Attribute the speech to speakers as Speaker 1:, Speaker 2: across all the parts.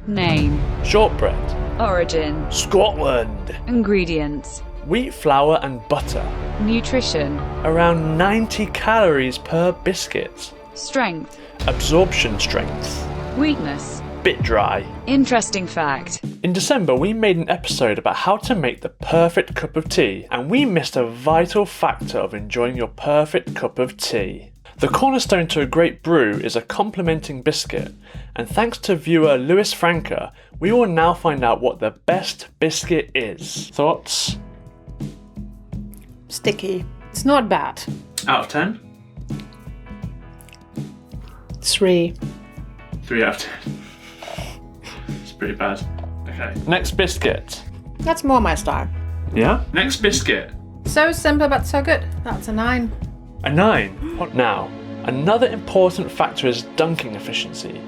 Speaker 1: Name.
Speaker 2: Shortbread.
Speaker 1: Origin.
Speaker 2: Scotland.
Speaker 1: Ingredients.
Speaker 2: Wheat flour and butter.
Speaker 1: Nutrition.
Speaker 2: Around 90 calories per biscuit.
Speaker 1: Strength.
Speaker 2: Absorption strength.
Speaker 1: Weakness.
Speaker 2: Bit dry.
Speaker 1: Interesting fact.
Speaker 2: In December, we made an episode about how to make the perfect cup of tea, and we missed a vital factor of enjoying your perfect cup of tea. The cornerstone to a great brew is a complementing biscuit, and thanks to viewer Lewis Franca, we will now find out what the best biscuit is. Thoughts?
Speaker 3: Sticky. It's not bad.
Speaker 2: Out of 10?
Speaker 3: 3.
Speaker 2: 3 out of 10. It's pretty bad. Okay. Next biscuit.
Speaker 3: That's more my style.
Speaker 2: Yeah? Next biscuit.
Speaker 3: So simple but so good. That's a 9.
Speaker 2: A 9. Now, another important factor is dunking efficiency.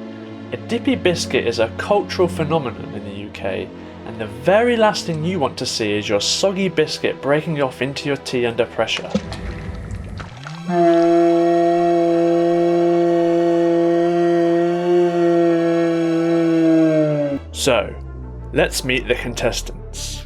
Speaker 2: A dippy biscuit is a cultural phenomenon in the UK, and the very last thing you want to see is your soggy biscuit breaking off into your tea under pressure. So, let's meet the contestants.